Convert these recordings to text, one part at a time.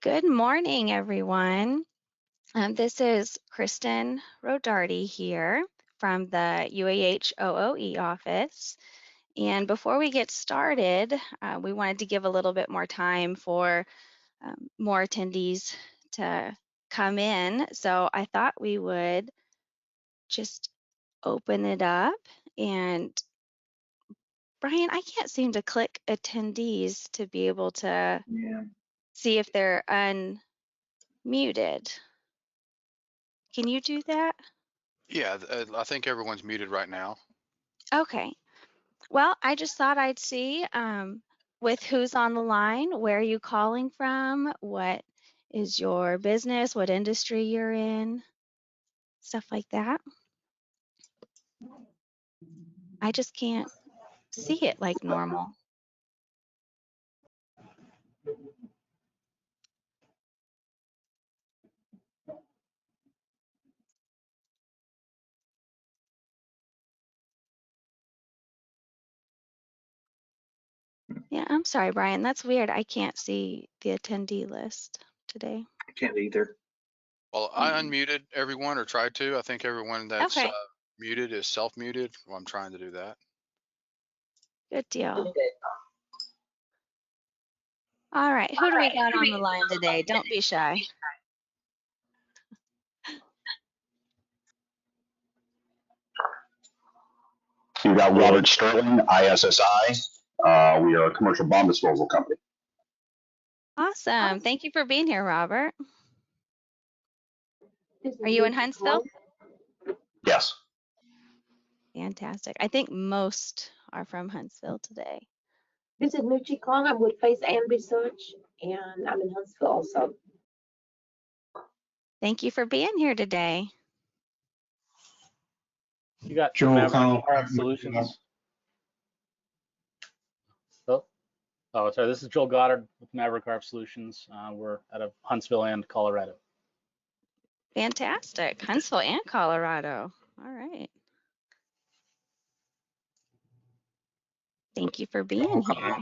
Good morning, everyone. This is Kristen Rodarty here from the UAH OOE office. And before we get started, we wanted to give a little bit more time for more attendees to come in. So I thought we would just open it up. And Brian, I can't seem to click attendees to be able to see if they're unmuted. Can you do that? Yeah, I think everyone's muted right now. Okay. Well, I just thought I'd see with who's on the line, where are you calling from, what is your business, what industry you're in, stuff like that. I just can't see it like normal. Yeah, I'm sorry, Brian. That's weird. I can't see the attendee list today. I can't either. Well, I unmuted everyone or tried to. I think everyone that's Okay. muted is self-muted. Well, I'm trying to do that. Good deal. All right. Who do we got on the line today? Don't be shy. You got Robert Sterling, ISSI. We are a commercial bomb disposal company. Awesome. Thank you for being here, Robert. Are you in Huntsville? Yes. Fantastic. I think most are from Huntsville today. This is Nuchi Kong. I'm with Face and Research, and I'm in Huntsville also. Thank you for being here today. You got Joel Maverick Carl. Solutions. Oh, sorry. This is Joel Goddard with Maverick Carb Solutions. We're out of Huntsville and Colorado. Fantastic. Huntsville and Colorado. All right. Thank you for being here.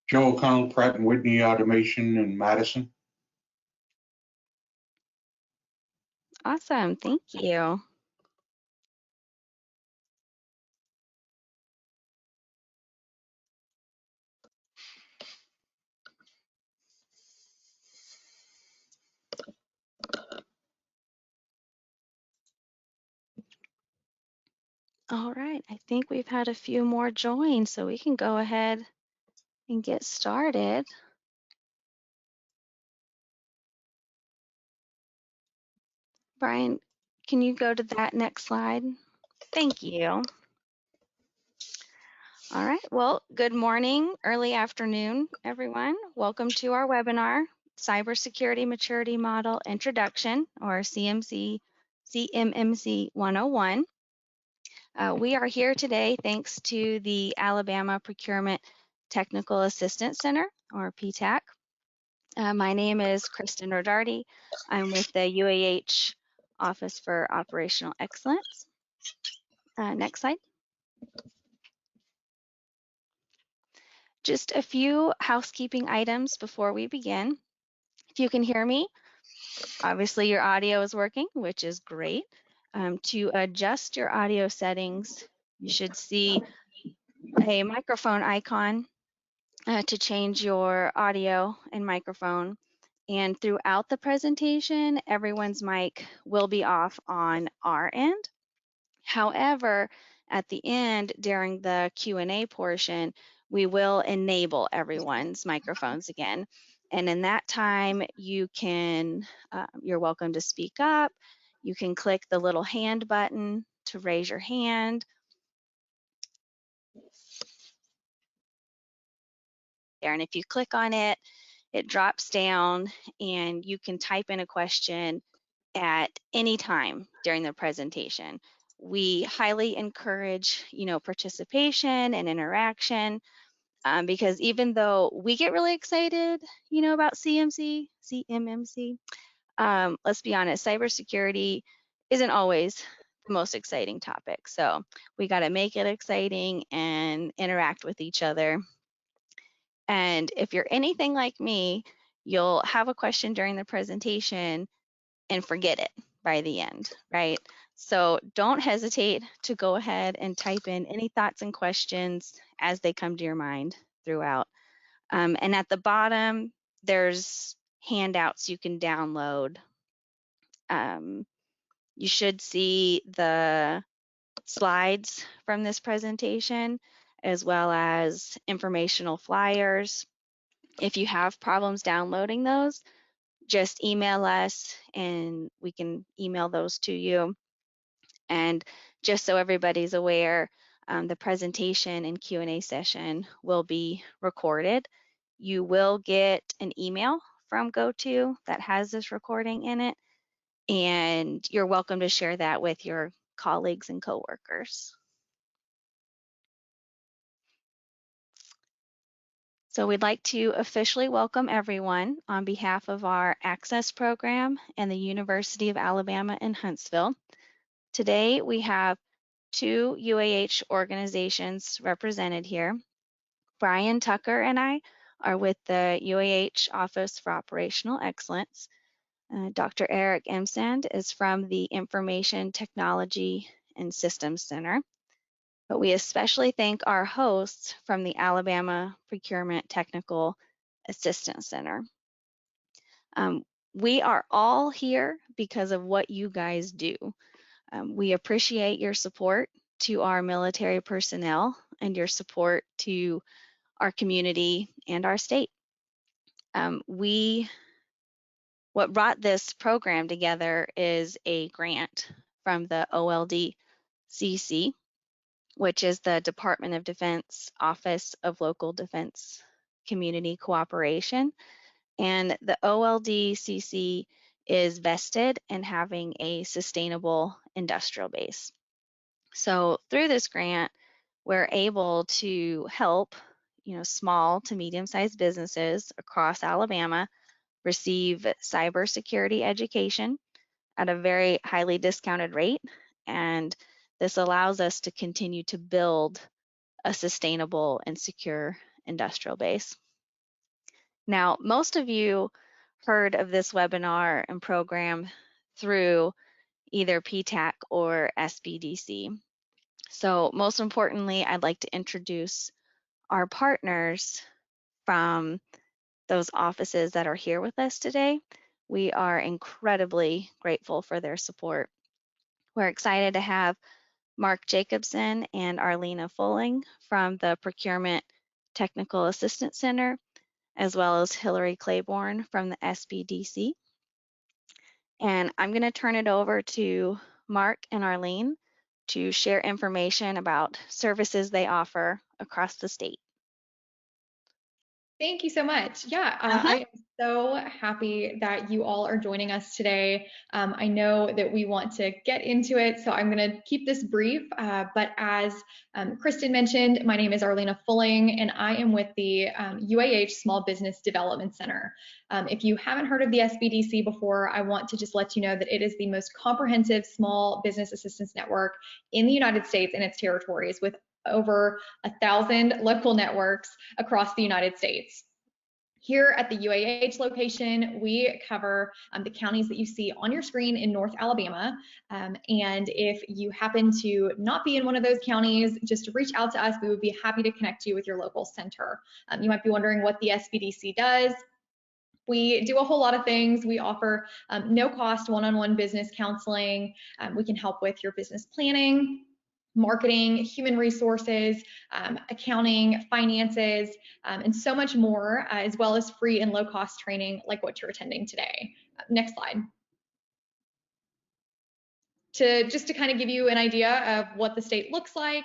Joel Kong, Pratt and Whitney Automation in Madison. Awesome. Thank you. All right. I think we've had a few more join, so we can go ahead and get started. Brian, can you go to that next slide? Thank you. All right, well, good morning, early afternoon, everyone. Welcome to our webinar, Cybersecurity Maturity Model Introduction, or Cmmc 101. We are here today thanks to the Alabama Procurement Technical Assistance Center, or Ptac. My name is Kristen Rodarty. I'm with the UAH Office for Operational Excellence. Next slide. Just a few housekeeping items before we begin. If you can hear me, obviously your audio is working, which is great. To adjust your audio settings, you should see a microphone icon to change your audio and microphone. And throughout the presentation, everyone's mic will be off on our end. However, at the end, during the Q&A portion, we will enable everyone's microphones again. And in that time, you're welcome to speak up. You can click the little hand button to raise your hand. And if you click on it, it drops down and you can type in a question at any time during the presentation. We highly encourage, participation and interaction because even though we get really excited, about Cmmc, let's be honest, cybersecurity isn't always the most exciting topic. So we got to make it exciting and interact with each other. And if you're anything like me, you'll have a question during the presentation and forget it by the end, right? So don't hesitate to go ahead and type in any thoughts and questions as they come to your mind throughout. And at the bottom, there's handouts you can download. You should see the slides from this presentation, as well as informational flyers. If you have problems downloading those, just email us and we can email those to you. And just so everybody's aware, the presentation and Q&A session will be recorded. You will get an email from GoTo that has this recording in it, and you're welcome to share that with your colleagues and coworkers. So we'd like to officially welcome everyone on behalf of our Access Program and the University of Alabama in Huntsville. Today we have 2 UAH organizations represented here. Brian Tucker and I are with the UAH Office for Operational Excellence. Dr. Eric Emsand is from the Information Technology and Systems Center. But we especially thank our hosts from the Alabama Procurement Technical Assistance Center. We are all here because of what you guys do. We appreciate your support to our military personnel and your support to our community and our state. What brought this program together is a grant from the OLDCC, which is the Department of Defense Office of Local Defense Community Cooperation. And the OLDCC is vested in having a sustainable industrial base. So through this grant, we're able to help, small to medium-sized businesses across Alabama receive cybersecurity education at a very highly discounted rate. And this allows us to continue to build a sustainable and secure industrial base. Now, most of you heard of this webinar and program through either Ptac or Sbdc. So most importantly, I'd like to introduce our partners from those offices that are here with us today. We are incredibly grateful for their support. We're excited to have Mark Jacobson and Arlena Fulling from the Procurement Technical Assistance Center, as well as Hillary Claiborne from the Sbdc. And I'm going to turn it over to Mark and Arlene to share information about services they offer across the state. Thank you so much. Yeah, I am so happy that you all are joining us today. I know that we want to get into it, so I'm going to keep this brief. But as Kristen mentioned, my name is Arlena Fulling, and I am with the UAH Small Business Development Center. If you haven't heard of the Sbdc before, I want to just let you know that it is the most comprehensive small business assistance network in the United States and its territories, with over 1,000 local networks across the United States. Here at the UAH location, we cover the counties that you see on your screen in North Alabama. And if you happen to not be in one of those counties, just reach out to us. We would be happy to connect you with your local center. You might be wondering what the Sbdc does. We do a whole lot of things. We offer no cost one-on-one business counseling. We can help with your business planning, marketing, human resources, accounting, finances, and so much more, as well as free and low-cost training like what you're attending today. Next slide. Just to kind of give you an idea of what the state looks like,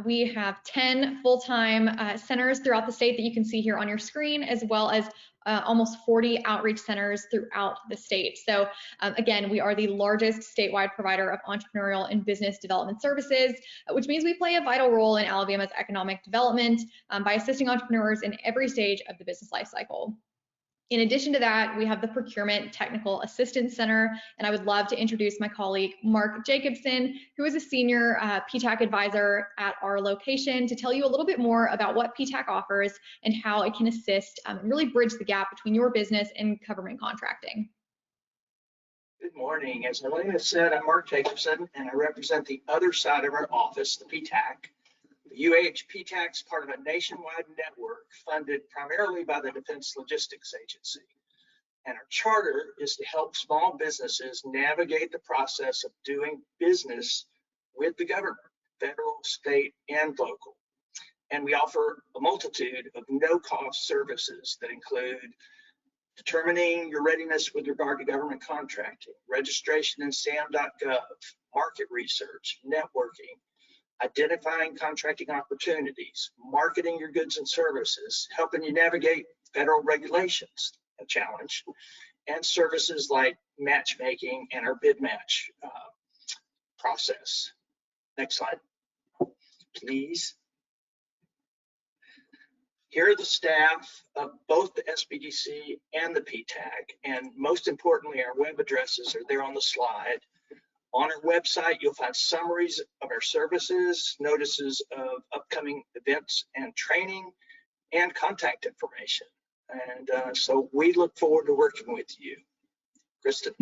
we have 10 full-time centers throughout the state that you can see here on your screen, as well as almost 40 outreach centers throughout the state. So again, we are the largest statewide provider of entrepreneurial and business development services, which means we play a vital role in Alabama's economic development by assisting entrepreneurs in every stage of the business life cycle. In addition to that, we have the Procurement Technical Assistance Center, and I would love to introduce my colleague, Mark Jacobson, who is a senior Ptac advisor at our location, to tell you a little bit more about what Ptac offers and how it can assist and really bridge the gap between your business and government contracting. Good morning. As Elena said, I'm Mark Jacobson, and I represent the other side of our office, the Ptac. The Ptac is part of a nationwide network funded primarily by the Defense Logistics Agency. And our charter is to help small businesses navigate the process of doing business with the government, federal, state, and local. And we offer a multitude of no-cost services that include determining your readiness with regard to government contracting, registration in sam.gov, market research, networking, identifying contracting opportunities, marketing your goods and services, helping you navigate federal regulations, a challenge, and services like matchmaking and our bid match process. Next slide, please. Here are the staff of both the Sbdc and the Ptac, and most importantly, our web addresses are there on the slide. On our website, you'll find summaries of our services, notices of upcoming events and training, and contact information. And so we look forward to working with you. Kristen.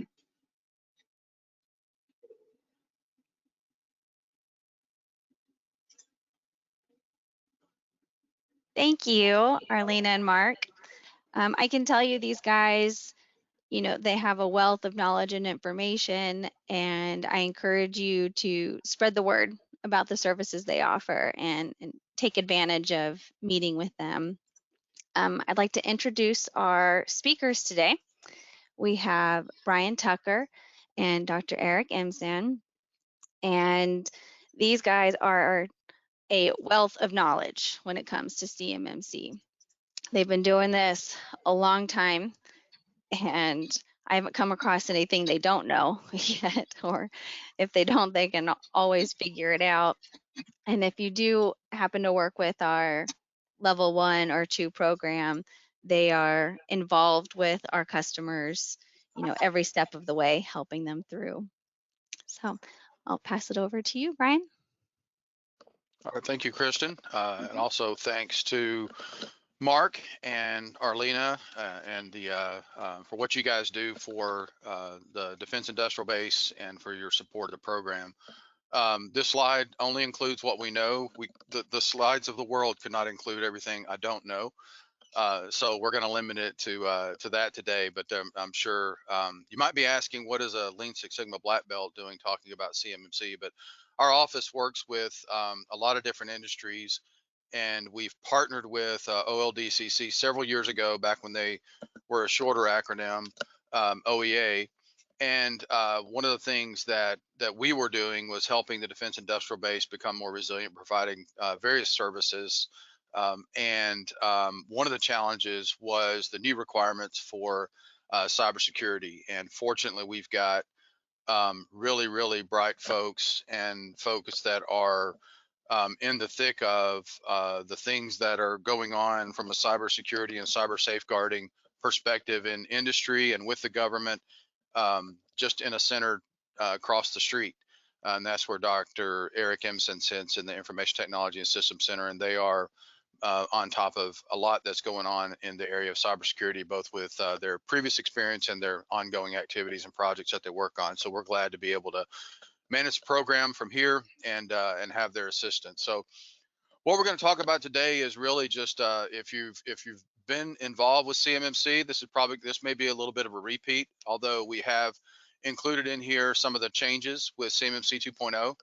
Thank you, Arlena and Mark. I can tell you these guys, they have a wealth of knowledge and information, and I encourage you to spread the word about the services they offer and take advantage of meeting with them. I'd like to introduce our speakers today. We have Brian Tucker and Dr. Eric Emsen, and these guys are a wealth of knowledge when it comes to CMMC. They've been doing this a long time, and I haven't come across anything they don't know yet, or if they don't, they can always figure it out. And if you do happen to work with our level 1 or 2 program, they are involved with our customers, every step of the way, helping them through. So I'll pass it over to you, Brian. All right, thank you, Kristen. And also thanks to Mark and Arlena and for what you guys do for the Defense Industrial Base and for your support of the program. This slide only includes what we know. The slides of the world could not include everything I don't know. So we're going to limit it to that today, but I'm sure you might be asking, what is a Lean Six Sigma Black Belt doing talking about CMMC? But our office works with a lot of different industries, and we've partnered with OLDCC several years ago, back when they were a shorter acronym, OEA. And one of the things that we were doing was helping the Defense Industrial Base become more resilient, providing various services. One of the challenges was the new requirements for cybersecurity. And fortunately, we've got really, really bright folks and folks that are in the thick of the things that are going on from a cybersecurity and cyber safeguarding perspective in industry and with the government, just in a center across the street. And that's where Dr. Eric Emsen sits in the Information Technology and Systems Center, and they are on top of a lot that's going on in the area of cybersecurity, both with their previous experience and their ongoing activities and projects that they work on. So we're glad to be able to manage the program from here and have their assistance. So what we're going to talk about today is really just if you've been involved with CMMC, this may be a little bit of a repeat, although we have included in here some of the changes with CMMC 2.0.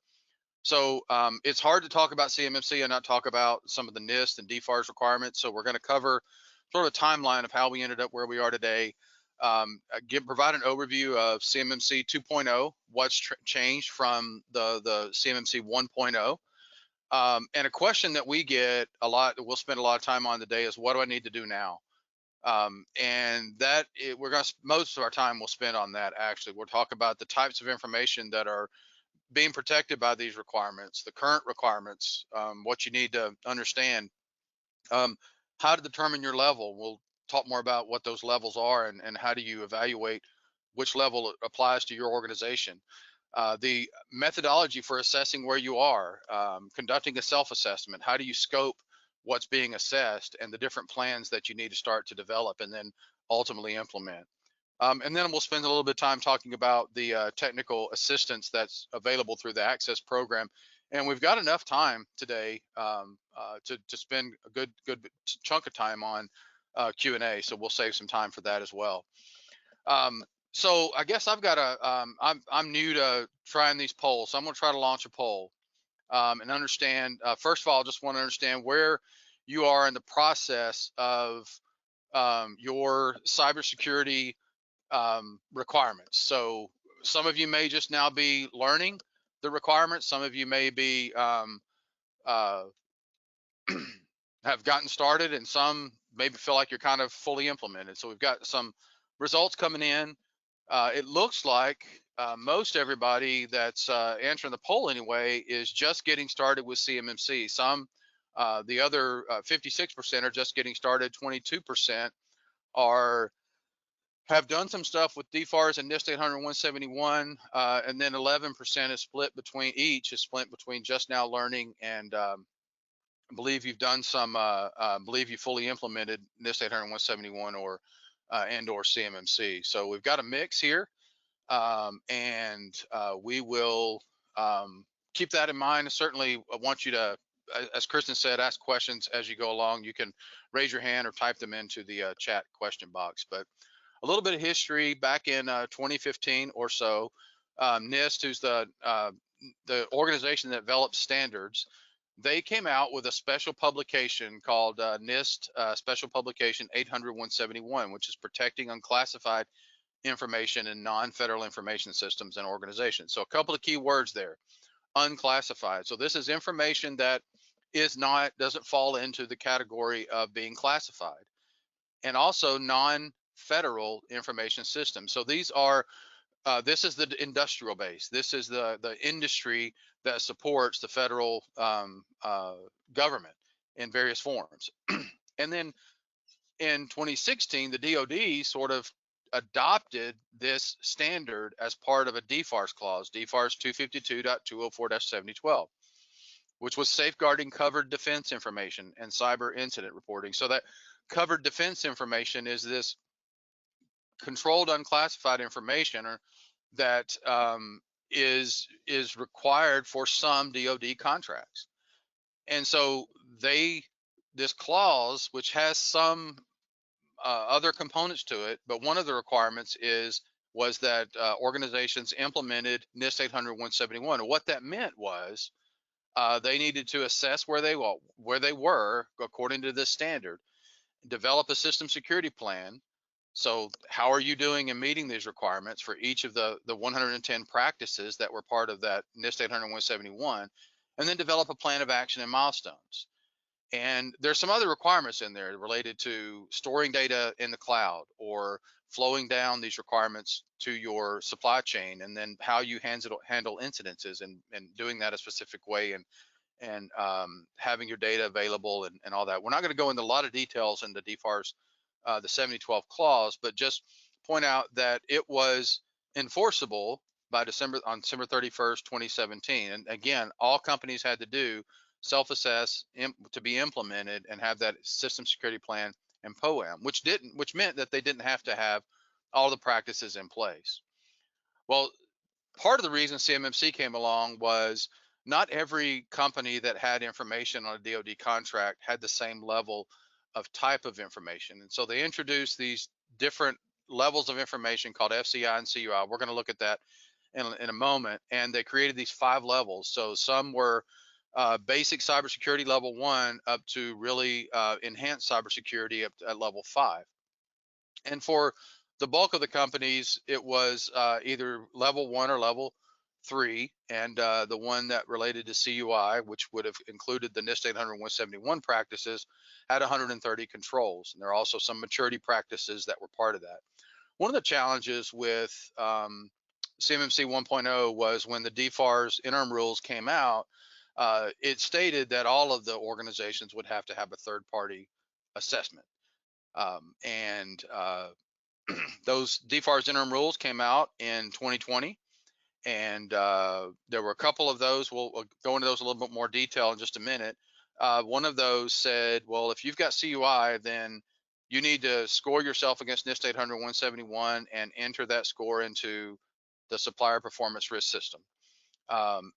So it's hard to talk about CMMC and not talk about some of the NIST and DFARS requirements. So we're going to cover sort of a timeline of how we ended up where we are today, provide an overview of CMMC 2.0, what's changed from the CMMC 1.0. And a question that we get a lot, that we'll spend a lot of time on today, is what do I need to do now? And that most of our time we'll spend on that. Actually, we'll talk about the types of information that are being protected by these requirements, the current requirements, what you need to understand, how to determine your level. We'll talk more about what those levels are and how do you evaluate which level applies to your organization. The methodology for assessing where you are, conducting a self-assessment, how do you scope what's being assessed and the different plans that you need to start to develop and then ultimately implement. And then we'll spend a little bit of time talking about the technical assistance that's available through the Access program. And we've got enough time today to spend a good chunk of time on Q&A, so we'll save some time for that as well. So I guess I've got I'm new to trying these polls, so I'm going to try to launch a poll and understand. First of all, I just want to understand where you are in the process of your cybersecurity requirements. So some of you may just now be learning the requirements. Some of you may be have gotten started, and some maybe feel like you're kind of fully implemented. So we've got some results coming in. It looks like most everybody that's answering the poll anyway is just getting started with CMMC. Some, the other 56% are just getting started. 22% have done some stuff with DFARS and NIST 800-171, and then 11% is split between just now learning and believe you've done some, believe you fully implemented NIST 800-171 or and/or CMMC. So we've got a mix here. And we will keep that in mind. Certainly, I want you to, as Kristen said, ask questions as you go along. You can raise your hand or type them into the chat question box. But a little bit of history back in 2015 or so, NIST, who's the organization that develops standards, they came out with a special publication called NIST Special Publication 800-171, which is protecting unclassified information in non-federal information systems and organizations. So a couple of key words there: unclassified. So this is information that doesn't fall into the category of being classified, and also non-federal information systems. So these are this is the industrial base. This is the industry that supports the federal government in various forms. And then in 2016, the DoD sort of adopted this standard as part of a DFARS clause, DFARS 252.204-7012, which was safeguarding covered defense information and cyber incident reporting. So that covered defense information is this controlled unclassified information that is required for some DoD contracts. And so this clause, which has some other components to it, but one of the requirements was that organizations implemented NIST 800-171. And what that meant was they needed to assess where they were according to this standard, develop a system security plan. So how are you doing in meeting these requirements for each of the 110 practices that were part of that NIST 800-171, and then develop a plan of action and milestones. And there's some other requirements in there related to storing data in the cloud or flowing down these requirements to your supply chain, and then how you handle incidences and doing that a specific way, and having your data available and all that. We're not going to go into a lot of details in the DFARS, the 7012 clause, but just point out that it was enforceable on December 31st, 2017. And again, all companies had to do self-assess to be implemented and have that system security plan and POAM, which meant that they didn't have to have all the practices in place. Well, part of the reason CMMC came along was not every company that had information on a DoD contract had the same level of type of information. And so they introduced these different levels of information called FCI and CUI. We're going to look at that in a moment. And they created these 5 levels. So some were basic cybersecurity level 1 up to really enhanced cybersecurity at level 5. And for the bulk of the companies, it was either level 1 or level 3, and the one that related to CUI, which would have included the NIST 800-171 practices, had 130 controls. And there are also some maturity practices that were part of that. One of the challenges with CMMC 1.0 was when the DFARS interim rules came out, it stated that all of the organizations would have to have a third-party assessment. And those DFARS interim rules came out in 2020. And there were a couple of those. We'll go into those a little bit more detail in just a minute. One of those said, well, if you've got CUI, then you need to score yourself against NIST 800-171 and enter that score into the supplier performance risk system.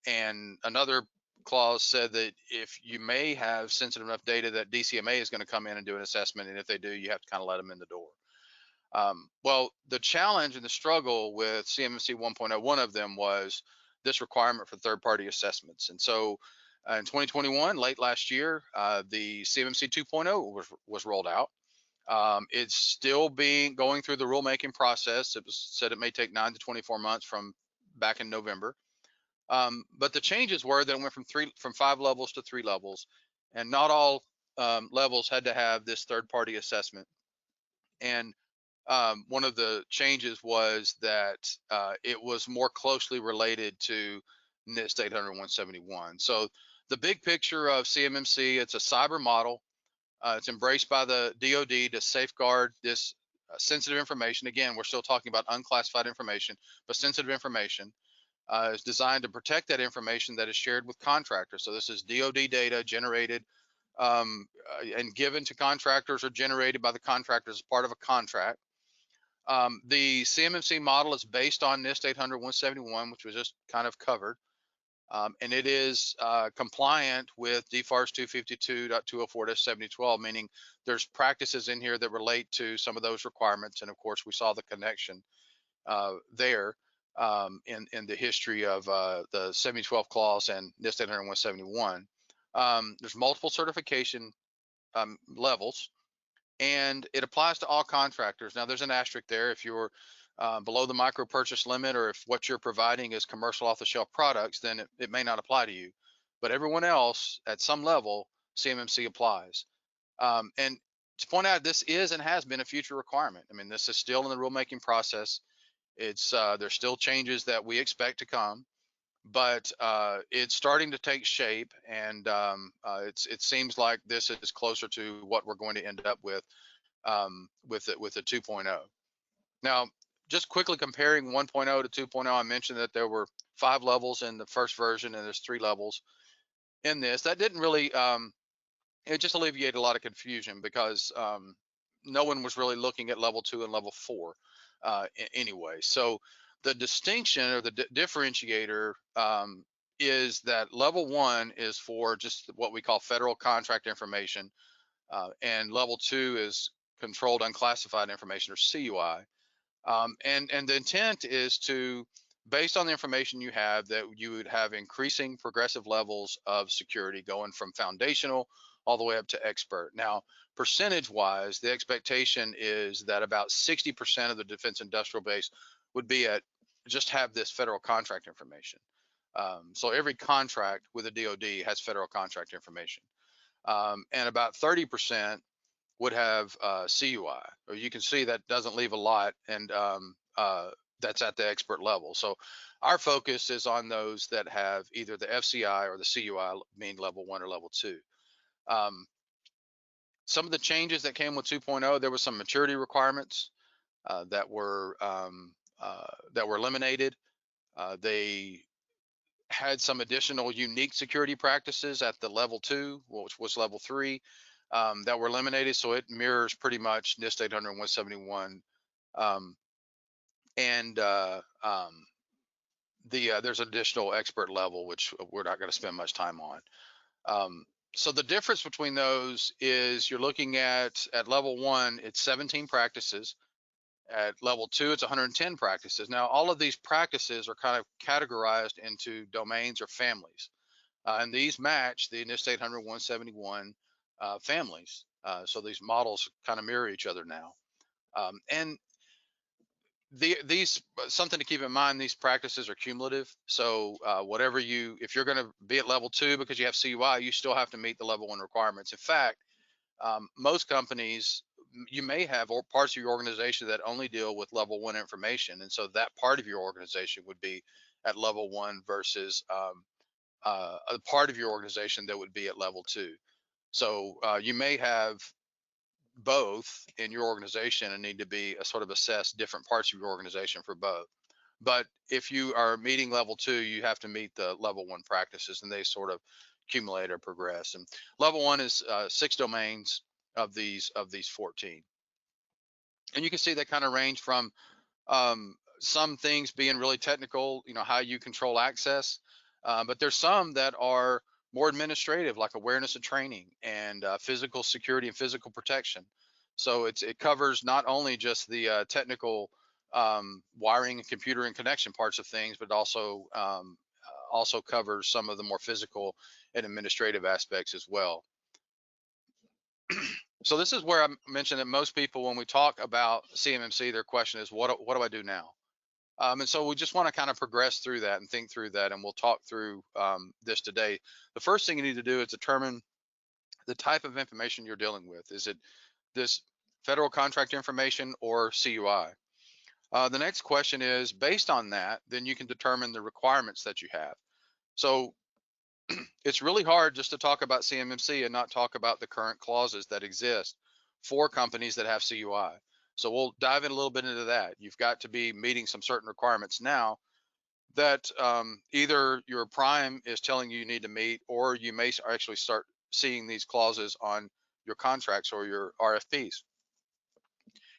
And another clause said that if you may have sensitive enough data that DCMA is going to come in and do an assessment, and if they do, you have to kind of let them in the door. Well, the challenge and the struggle with CMMC 1.0, one of them was this requirement for third-party assessments. And so in 2021, late last year, the CMMC 2.0 was rolled out. It's still going through the rulemaking process. It was said it may take 9 to 24 months from back in November. But the changes were that it went from 5 levels to 3 levels, and not all levels had to have this third-party assessment. And one of the changes was that it was more closely related to NIST 800-171. So the big picture of CMMC, it's a cyber model. It's embraced by the DoD to safeguard this sensitive information. Again, we're still talking about unclassified information, but sensitive information is designed to protect that information that is shared with contractors. So this is DoD data generated and given to contractors or generated by the contractors as part of a contract. The CMMC model is based on NIST 800-171, which was just kind of covered, and it is compliant with DFARS 252.204-7012, meaning there's practices in here that relate to some of those requirements. And of course, we saw the connection there in the history of the 7012 clause and NIST 800-171. There's multiple certification levels, and it applies to all contractors. Now, there's an asterisk there. If you're below the micro purchase limit, or if what you're providing is commercial off-the-shelf products, then it may not apply to you. But everyone else, at some level, CMMC applies. And to point out, this is and has been a future requirement. I mean, this is still in the rulemaking process. It's there's still changes that we expect to come, but it's starting to take shape, and it seems like this is closer to what we're going to end up with the 2.0. Now, just quickly comparing 1.0 to 2.0, I mentioned that there were 5 levels in the first version, and there's 3 levels in this. That didn't really it just alleviated a lot of confusion, because no one was really looking at level 2 and level 4 anyway. So the distinction, or the differentiator, is that level 1 is for just what we call federal contract information, and level 2 is controlled unclassified information, or CUI. And the intent is to, based on the information you have, that you would have increasing progressive levels of security, going from foundational all the way up to expert. Now, percentage wise, the expectation is that about 60% of the defense industrial base would be at, just have this federal contract information. So every contract with the DoD has federal contract information. And about 30% would have CUI. You can see that doesn't leave a lot, and that's at the expert level. So our focus is on those that have either the FCI or the CUI, mean level 1 or level 2. Some of the changes that came with 2.0, there were some maturity requirements that were eliminated. They had some additional unique security practices at the level 2, which was level 3, that were eliminated. So it mirrors pretty much NIST 800-171. There's an additional expert level, which we're not going to spend much time on. So the difference between those is you're looking at level 1, it's 17 practices. At level 2, it's 110 practices. Now, all of these practices are kind of categorized into domains or families. And these match the NIST 800-171 families. So these models kind of mirror each other now. And these, something to keep in mind, these practices are cumulative. So whatever if you're going to be at level 2 because you have CUI, you still have to meet the level 1 requirements. In fact, most companies, you may have parts of your organization that only deal with level 1 information. And so that part of your organization would be at level 1 versus a part of your organization that would be at level 2. So you may have both in your organization and need to be sort of assess different parts of your organization for both. But if you are meeting level 2, you have to meet the level 1 practices, and they sort of accumulate or progress. And level 1 is 6 domains of these 14. And you can see they kind of range from some things being really technical, how you control access, but there's some that are more administrative, like awareness and training, and physical security and physical protection. So it covers not only just the technical wiring and computer and connection parts of things, but also covers some of the more physical and administrative aspects as well. So this is where I mentioned that most people, when we talk about CMMC, their question is, what do I do now? And so we just want to kind of progress through that and think through that, and we'll talk through this today. The first thing you need to do is determine the type of information you're dealing with. Is it this federal contract information or CUI? The next question is, based on that, then you can determine the requirements that you have. So it's really hard just to talk about CMMC and not talk about the current clauses that exist for companies that have CUI. So we'll dive in a little bit into that. You've got to be meeting some certain requirements now that either your prime is telling you need to meet, or you may actually start seeing these clauses on your contracts or your RFPs.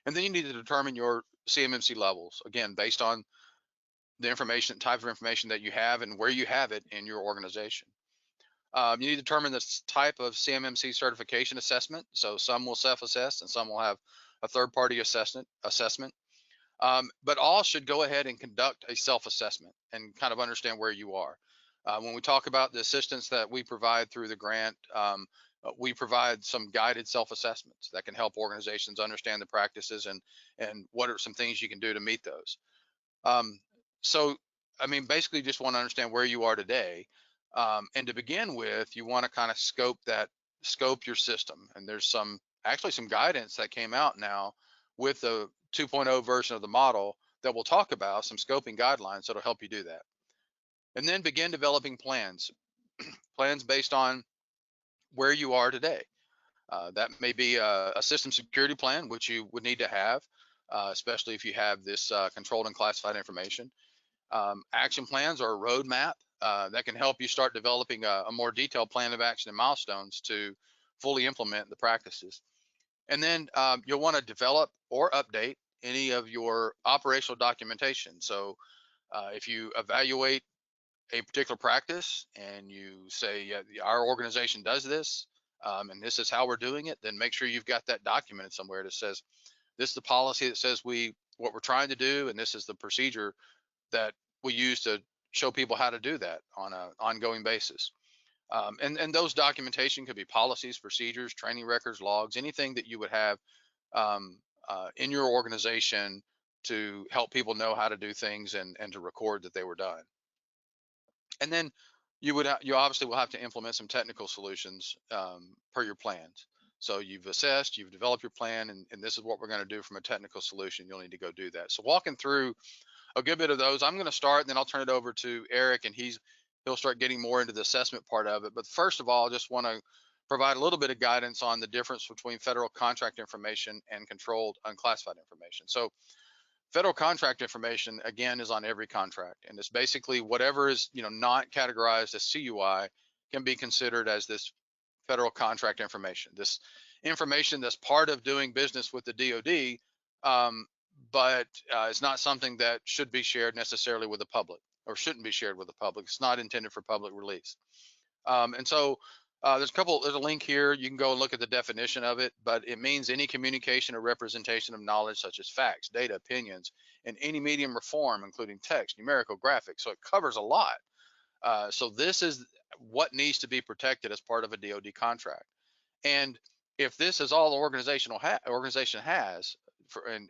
And then you need to determine your CMMC levels, again, based on the information, type of information that you have and where you have it in your organization. You need to determine the type of CMMC certification assessment. So some will self-assess and some will have a third-party assessment. But all should go ahead and conduct a self-assessment and kind of understand where you are. When we talk about the assistance that we provide through the grant, we provide some guided self-assessments that can help organizations understand the practices and what are some things you can do to meet those. So, I mean, basically just want to understand where you are today. And to begin with, you want to kind of scope your system. And there's actually some guidance that came out now with the 2.0 version of the model that we'll talk about, some scoping guidelines that'll help you do that. And then begin developing plans, plans based on where you are today. That may be a system security plan, which you would need to have, especially if you have this controlled and classified information. Action plans or a roadmap that can help you start developing a more detailed plan of action and milestones to fully implement the practices. And then you'll want to develop or update any of your operational documentation. So if you evaluate a particular practice and you say, yeah, our organization does this, and this is how we're doing it, then make sure you've got that documented somewhere that says, this is the policy that says what we're trying to do, and this is the procedure that we use to show people how to do that on an ongoing basis. And those documentation could be policies, procedures, training records, logs, anything that you would have in your organization to help people know how to do things and to record that they were done. And then you obviously will have to implement some technical solutions per your plans. So you've assessed, you've developed your plan, and this is what we're going to do from a technical solution. You'll need to go do that. So walking through a good bit of those, I'm going to start, and then I'll turn it over to Eric, and he'll start getting more into the assessment part of it. But first of all, I just want to provide a little bit of guidance on the difference between federal contract information and controlled unclassified information. So federal contract information, again, is on every contract, and it's basically whatever is not categorized as CUI can be considered as this federal contract information. This information that's part of doing business with the DoD, but it's not something that should be shared necessarily with the public, or shouldn't be shared with the public. It's not intended for public release. And so there's a link here. You can go and look at the definition of it, but it means any communication or representation of knowledge such as facts, data, opinions, in any medium or form, including text, numerical, graphics. So it covers a lot. So this is what needs to be protected as part of a DoD contract. And if this is all the organization has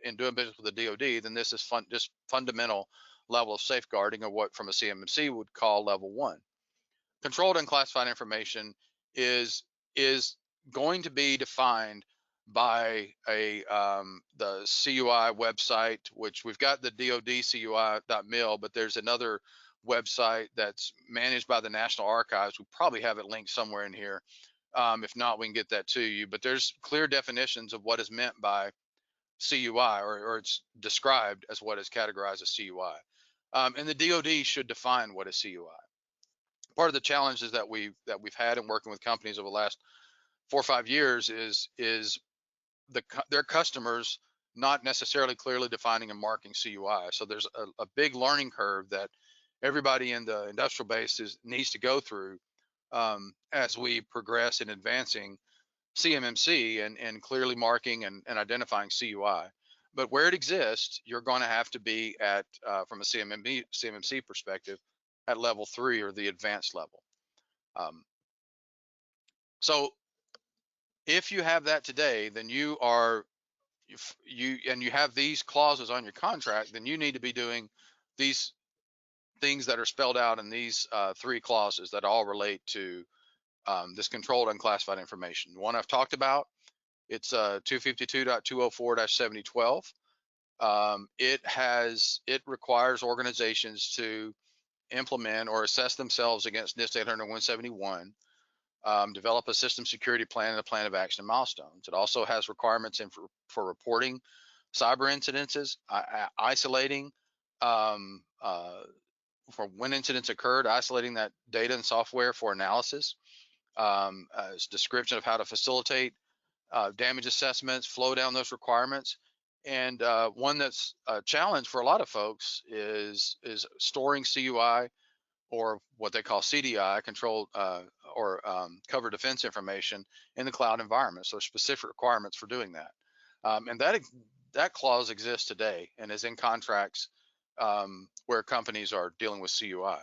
in doing business with the DoD, then this is just fundamental level of safeguarding, or what from a CMMC would call level 1. Controlled and classified information is going to be defined by the CUI website, which we've got the DoD CUI.mil, but there's another website that's managed by the National Archives. We probably have it linked somewhere in here, If not, we can get that to you. But there's clear definitions of what is meant by CUI, or it's described as what is categorized as CUI. And the DoD should define what is CUI. Part of the challenges that we've had in working with companies over the last 4 or 5 years is their customers not necessarily clearly defining and marking CUI. So there's a big learning curve that everybody in the industrial base needs to go through as we progress in advancing Cmmc and clearly marking and identifying CUI. But where it exists, you're going to have to be at, from a CMMC perspective, at level 3 or the advanced level. So if you have that today, then you have these clauses on your contract, then you need to be doing these things that are spelled out in these 3 clauses that all relate to this controlled unclassified information. The one I've talked about, it's 252.204-7012. It requires organizations to implement or assess themselves against NIST 800-171, develop a system security plan and a plan of action and milestones. It also has requirements for reporting cyber incidences, isolating for when incidents occurred, isolating that data and software for analysis, description of how to facilitate damage assessments, flow down those requirements. And one that's a challenge for a lot of folks is storing CUI, or what they call CDI, controlled or cover defense information, in the cloud environment. So specific requirements for doing that. And that clause exists today and is in contracts where companies are dealing with CUI.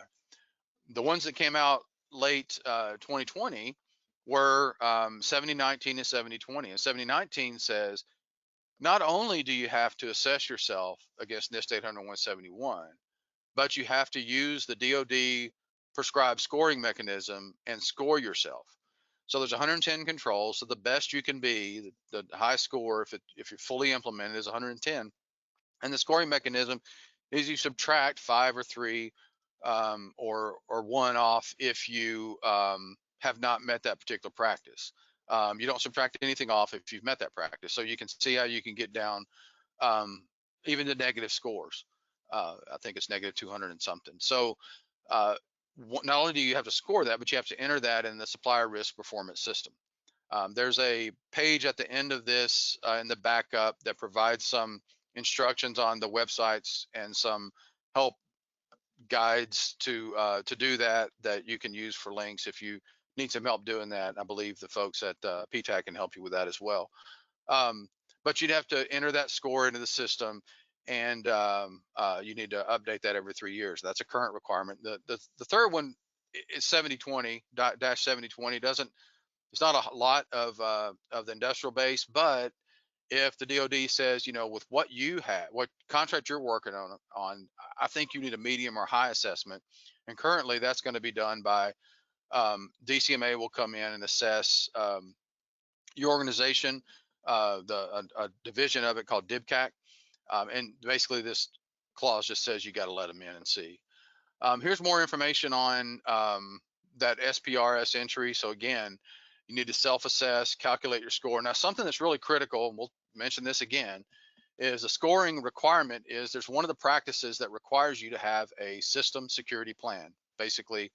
The ones that came out late 2020 were 7019 and 7020. And 7019 says, not only do you have to assess yourself against NIST 800-171, but you have to use the DoD prescribed scoring mechanism and score yourself. So there's 110 controls. So the best you can be, the high score, if you're fully implemented, is 110. And the scoring mechanism is you subtract 5 or 3 or 1 off if you have not met that particular practice. You don't subtract anything off if you've met that practice. So you can see how you can get down even the negative scores. I think it's negative 200 and something. So not only do you have to score that, but you have to enter that in the supplier risk performance system. There's a page at the end of this in the backup that provides some instructions on the websites and some help guides to do that you can use for links if you need some help doing that. I believe the folks at Ptac can help you with that as well. But you'd have to enter that score into the system, and you need to update that every 3 years. That's a current requirement. The third one is 7020-7020. It's not a lot of the industrial base, but if the DoD says, with what you have, what contract you're working on, I think you need a medium or high assessment. And currently that's going to be done by DCMA will come in and assess your organization, a division of it called DIBCAC. And basically this clause just says you got to let them in and see. Here's more information on that SPRS entry. So again, you need to self-assess, calculate your score. Now, something that's really critical, and we'll mention this again, is a scoring requirement is there's one of the practices that requires you to have a system security plan. Basically,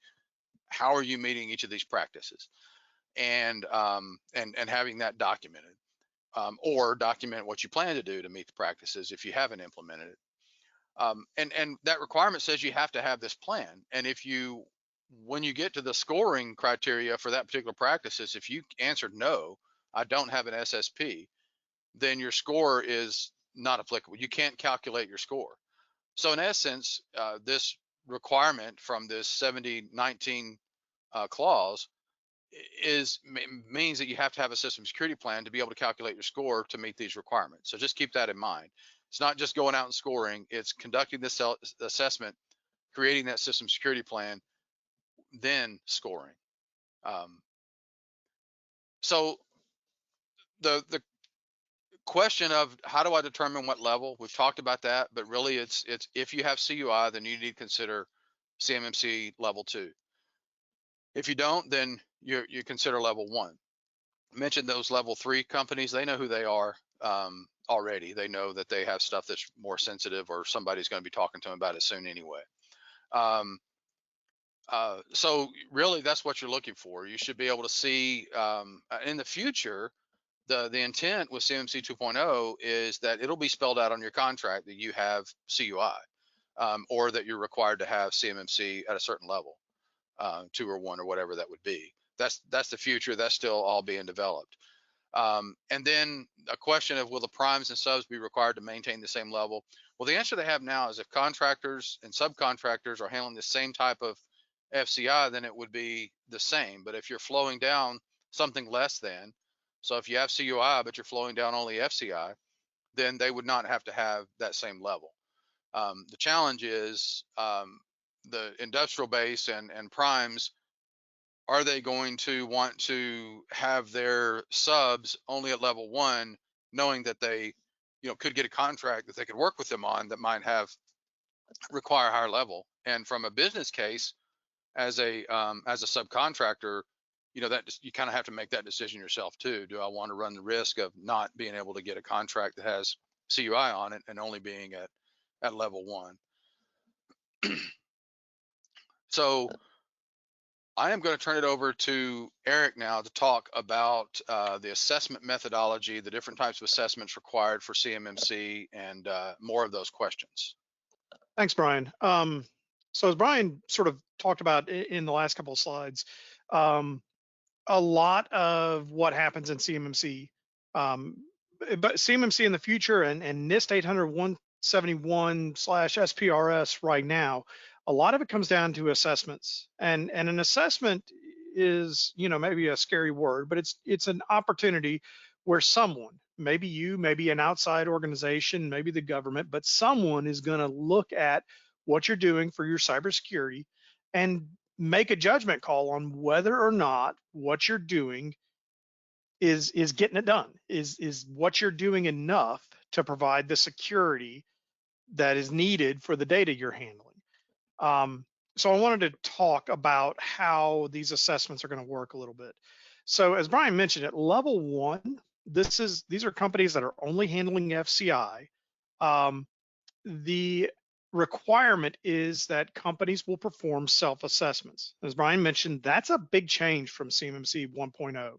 how are you meeting each of these practices? And having that documented, or document what you plan to do to meet the practices if you haven't implemented it. And that requirement says you have to have this plan. And when you get to the scoring criteria for that particular practices, if you answered no, I don't have an SSP, then your score is not applicable. You can't calculate your score. So in essence, this requirement from this 7019 clause means that you have to have a system security plan to be able to calculate your score to meet these requirements. So just keep that in mind. It's not just going out and scoring, it's conducting this assessment, creating that system security plan, then scoring. So the question of how do I determine what level, we've talked about that, but really it's if you have CUI, then you need to consider CMMC level 2. If you don't, then you consider level 1. mentioned those level 3 companies. They know who they are already. They know that they have stuff that's more sensitive, or somebody's going to be talking to them about it soon anyway. So really, that's what you're looking for. You should be able to see in the future. The intent with CMMC 2.0 is that it'll be spelled out on your contract that you have CUI, or that you're required to have CMMC at a certain level, 2 or 1 or whatever that would be. That's the future. That's still all being developed. And then a question of, will the primes and subs be required to maintain the same level? Well, the answer they have now is, if contractors and subcontractors are handling the same type of FCI, then it would be the same. But if you're flowing down something less than, so if you have CUI but you're flowing down only FCI, then they would not have to have that same level. The challenge is the industrial base and primes. Are they going to want to have their subs only at level 1, knowing that they, could get a contract that they could work with them on that might require higher level? And from a business case, as a subcontractor, that you kind of have to make that decision yourself too. Do I want to run the risk of not being able to get a contract that has CUI on it and only being at level 1? So I am going to turn it over to Eric now to talk about the assessment methodology, the different types of assessments required for CMMC, and more of those questions. Thanks, Brian. So as Brian sort of talked about in the last couple of slides, a lot of what happens in CMMC, but CMMC in the future and NIST 800-171/SPRS right now, a lot of it comes down to assessments. And an assessment is, maybe a scary word, but it's an opportunity where someone, maybe you, maybe an outside organization, maybe the government, but someone is going to look at what you're doing for your cybersecurity and make a judgment call on whether or not what you're doing is getting it done. Is what you're doing enough to provide the security that is needed for the data you're handling? So I wanted to talk about how these assessments are going to work a little bit. So as Brian mentioned, at level 1, these are companies that are only handling FCI. The requirement is that companies will perform self-assessments. As Brian mentioned, that's a big change from CMMC 1.0.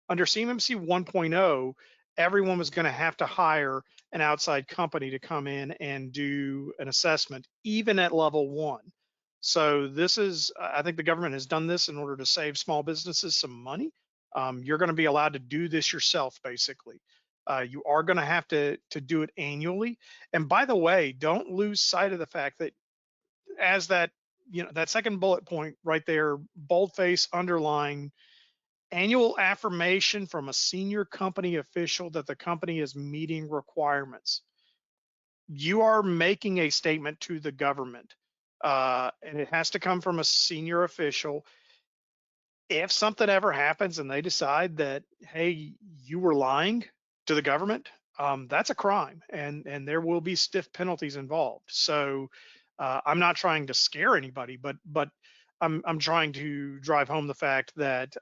Under CMMC 1.0, everyone was going to have to hire an outside company to come in and do an assessment, even at level 1. So this is, I think the government has done this in order to save small businesses some money. You're going to be allowed to do this yourself, basically. You are going to have to do it annually. And by the way, don't lose sight of the fact that as that, that second bullet point right there, boldface, underline, annual affirmation from a senior company official that the company is meeting requirements. You are making a statement to the government, and it has to come from a senior official. If something ever happens and they decide that, hey, you were lying to the government, that's a crime, and there will be stiff penalties involved. So I'm not trying to scare anybody, but I'm trying to drive home the fact that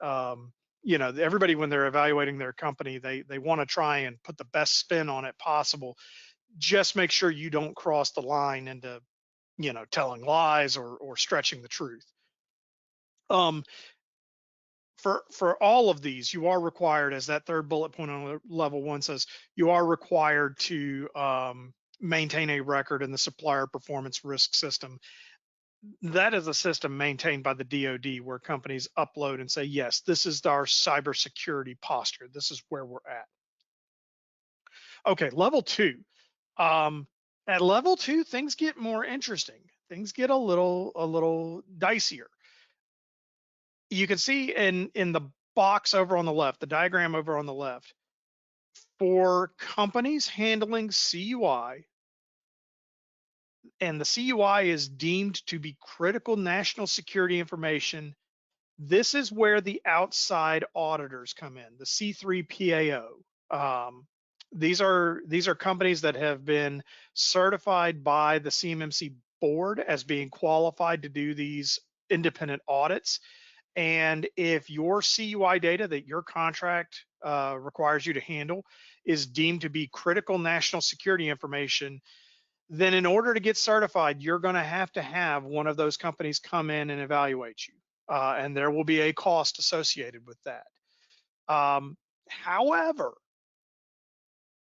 everybody, when they're evaluating their company, they want to try and put the best spin on it possible. Just make sure you don't cross the line into telling lies or stretching the truth. For all of these, you are required, as that third bullet point on level 1 says, you are required to maintain a record in the supplier performance risk system. That is a system maintained by the DoD where companies upload and say, yes, this is our cybersecurity posture. This is where we're at. Okay, level 2. At level 2, things get more interesting. Things get a little dicier. You can see in the box over on the left, the diagram over on the left, for companies handling CUI, and the CUI is deemed to be critical national security information, this is where the outside auditors come in, the C3PAO. These are companies that have been certified by the CMMC board as being qualified to do these independent audits. And if your CUI data that your contract requires you to handle is deemed to be critical national security information, then in order to get certified, you're going to have one of those companies come in and evaluate you. And there will be a cost associated with that. However,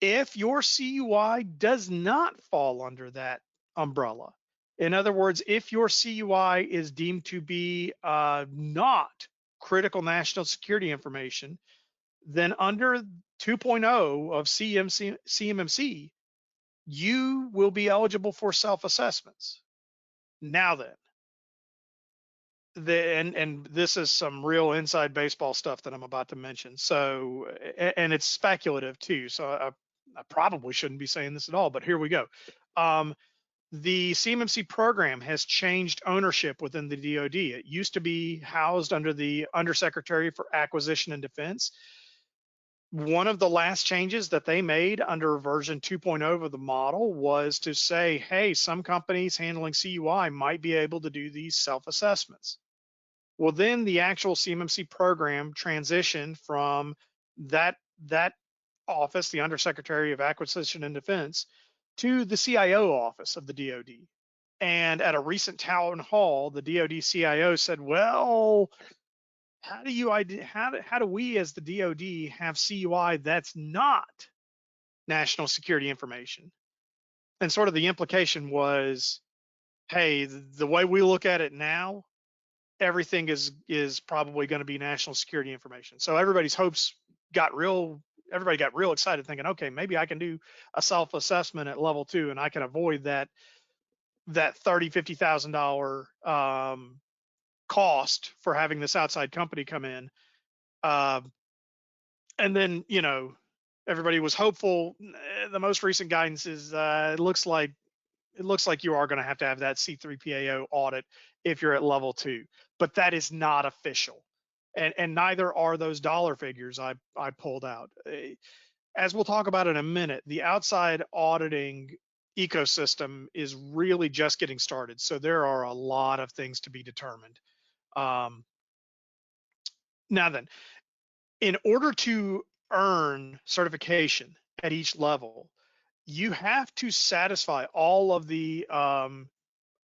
if your CUI does not fall under that umbrella, in other words, if your CUI is deemed to be not critical national security information, then under 2.0 of CMMC, you will be eligible for self-assessments. Now then, and this is some real inside baseball stuff that I'm about to mention. So, and it's speculative too. So I probably shouldn't be saying this at all, but here we go. The CMMC program has changed ownership within the DoD. It used to be housed under the Undersecretary for Acquisition and Defense. One of the last changes that they made under version 2.0 of the model was to say, hey, some companies handling CUI might be able to do these self-assessments. Well, then the actual CMMC program transitioned from that office, the Undersecretary of Acquisition and Defense, to the CIO office of the DoD. And at a recent town hall, the DoD CIO said, well, how do we as the DoD have CUI that's not national security information? And sort of the implication was, hey, the way we look at it now, everything is probably going to be national security information. So everybody's hopes everybody got real excited thinking, okay, maybe I can do a self-assessment at level 2 and I can avoid that $30,000, $50,000 cost for having this outside company come in. And then, everybody was hopeful. The most recent guidance is it looks like you are going to have that C3PAO audit if you're at level 2, but that is not official. And neither are those dollar figures I pulled out. As we'll talk about in a minute, the outside auditing ecosystem is really just getting started. So there are a lot of things to be determined. Now then, in order to earn certification at each level, you have to satisfy all of the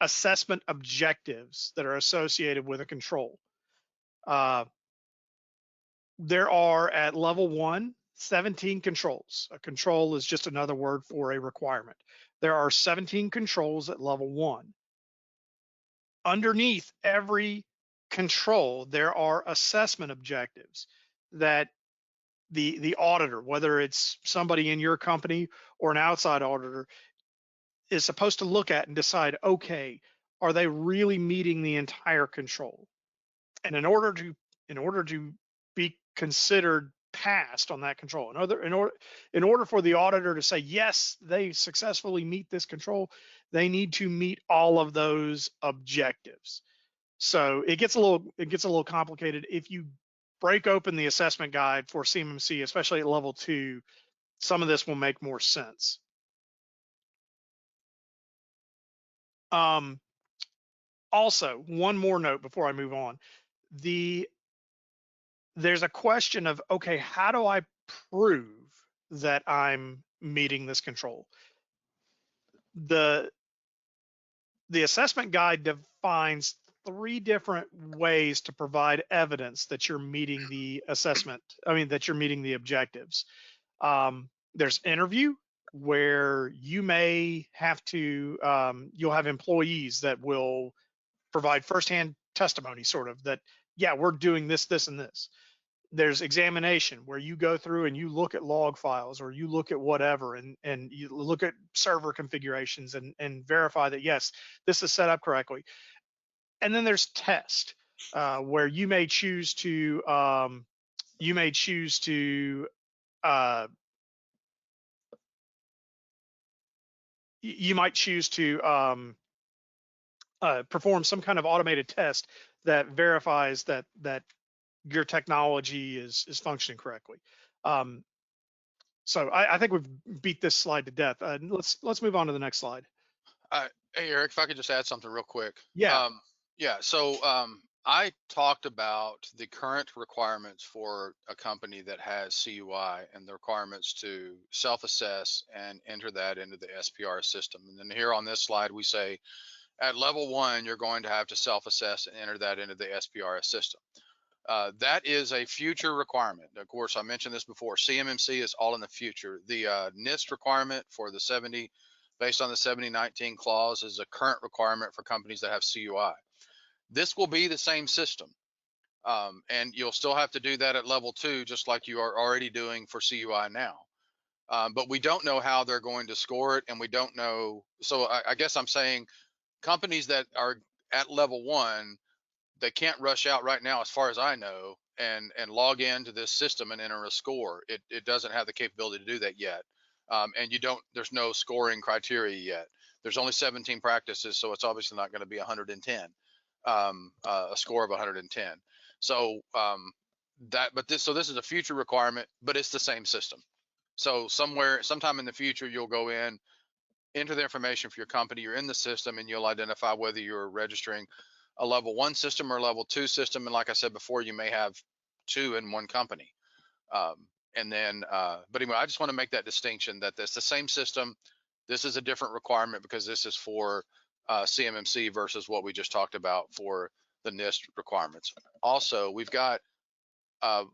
assessment objectives that are associated with a control. There are at level 1, 17 controls. A control is just another word for a requirement. There are 17 controls at level 1. Underneath every control, there are assessment objectives that the auditor, whether it's somebody in your company or an outside auditor, is supposed to look at and decide, okay, are they really meeting the entire control? And in order to be considered passed on that control, in order for the auditor to say yes, they successfully meet this control, they need to meet all of those objectives. So it gets a little complicated. If you break open the assessment guide for CMMC, especially at level 2, some of this will make more sense. Also, one more note before I move on. There's a question of, okay, how do I prove that I'm meeting this control? The assessment guide defines 3 different ways to provide evidence that you're meeting the that you're meeting the objectives. There's interview, where you may have to, you'll have employees that will provide firsthand testimony, sort of, that, yeah, we're doing this, this, and this. There's examination, where you go through and you look at log files, or you look at whatever, and you look at server configurations and verify that, yes, this is set up correctly. And then there's test, where you may choose to perform some kind of automated test that verifies that your technology is functioning correctly. So I think we've beat this slide to death. Let's move on to the next slide. Hey, Eric, if I could just add something real quick. Yeah. Yeah. So I talked about the current requirements for a company that has CUI and the requirements to self-assess and enter that into the SPR system. And then here on this slide, we say at level 1, you're going to have to self-assess and enter that into the SPRS system. That is a future requirement. Of course, I mentioned this before. CMMC is all in the future. The NIST requirement for the 70, based on the 7019 clause, is a current requirement for companies that have CUI. This will be the same system. And you'll still have to do that at level 2, just like you are already doing for CUI now. But we don't know how they're going to score it, and we don't know. So I guess I'm saying companies that are at level 1, they can't rush out right now, as far as I know, and log into this system and enter a score. It doesn't have the capability to do that yet. And there's no scoring criteria yet. There's only 17 practices, so it's obviously not going to be 110, a score of 110. So this is a future requirement, but it's the same system. So sometime in the future, you'll go in, enter the information for your company, you're in the system, and you'll identify whether you're registering a level 1 system or a level 2 system. And like I said before, you may have 2 in one company. But anyway, I just want to make that distinction that it's the same system. This is a different requirement because this is for CMMC versus what we just talked about for the NIST requirements. Also, we've got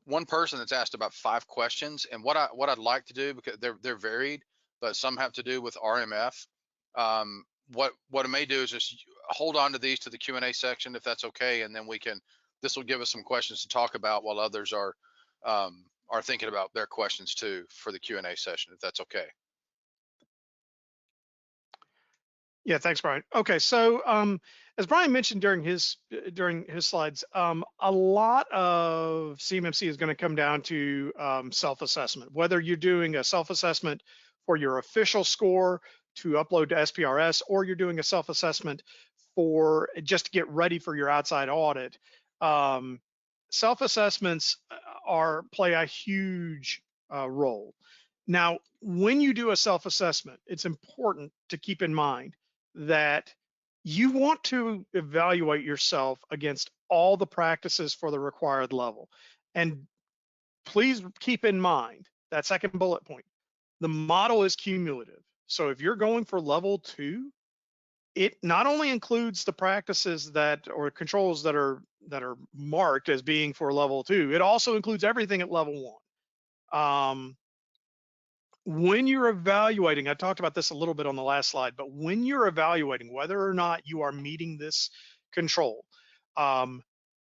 one person that's asked about 5 questions, and what I'd like to do, because they're varied, but some have to do with RMF. What I may do is just hold on to these to the Q&A section, if that's okay, and then this will give us some questions to talk about while others are thinking about their questions too for the Q&A session, if that's okay. Yeah, thanks, Brian. Okay, so as Brian mentioned during his slides, a lot of CMMC is going to come down to self-assessment. Whether you're doing a self-assessment for your official score to upload to SPRS, or you're doing a self-assessment for just to get ready for your outside audit, self-assessments play a huge role. Now, when you do a self-assessment, it's important to keep in mind that you want to evaluate yourself against all the practices for the required level. And please keep in mind that second bullet point. The model is cumulative. So if you're going for level 2, it not only includes the practices or controls that are marked as being for level 2, it also includes everything at level 1. When you're evaluating, I talked about this a little bit on the last slide, but when you're evaluating whether or not you are meeting this control,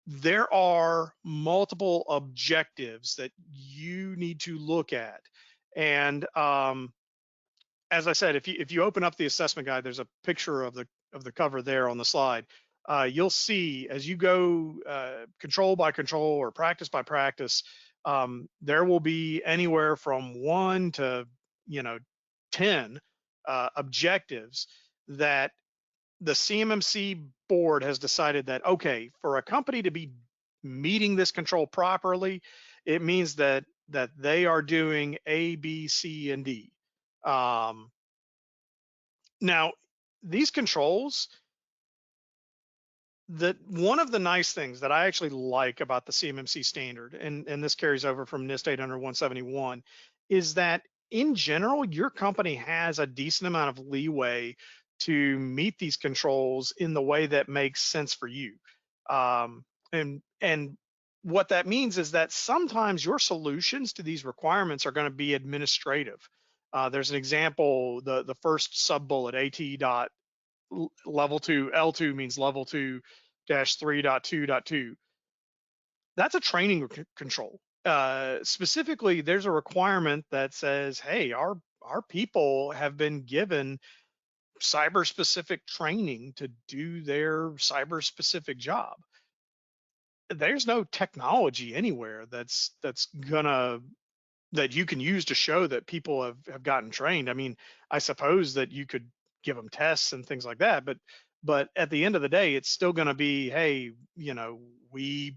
there are multiple objectives that you need to look at. And as I said, if you open up the assessment guide, there's a picture of the cover there on the slide. You'll see as you go control by control or practice by practice, there will be anywhere from 1 to 10 objectives that the CMMC board has decided that, okay, for a company to be meeting this control properly, it means that they are doing A, B, C, and D. Now, these controls, one of the nice things that I actually like about the CMMC standard, and this carries over from NIST 800-171, is that in general, your company has a decent amount of leeway to meet these controls in the way that makes sense for you. And what that means is that sometimes your solutions to these requirements are going to be administrative. There's an example, the first sub bullet, AT dot level 2, L2 means level 2-3.2.2. That's a training control. Specifically, there's a requirement that says, hey, our people have been given cyber-specific training to do their cyber-specific job. There's no technology anywhere that you can use to show that people have gotten trained. I mean, I suppose that you could give them tests and things like that, but at the end of the day, it's still going to be, hey, we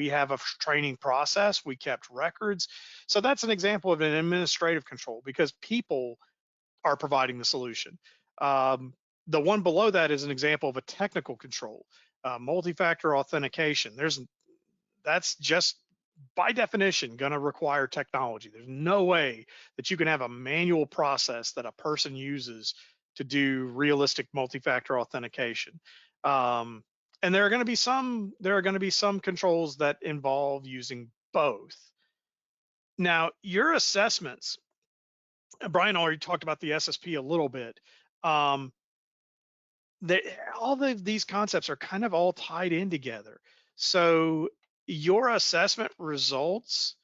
have a training process, we kept records. So that's an example of an administrative control because people are providing the solution. The one below that is an example of a technical control. multi-factor authentication. That's just by definition going to require technology. There's no way that you can have a manual process that a person uses to do realistic multi-factor authentication. And there are going to be some controls that involve using both. Now, your assessments, Brian already talked about the SSP a little bit. All of these concepts are kind of all tied in together. So your assessment results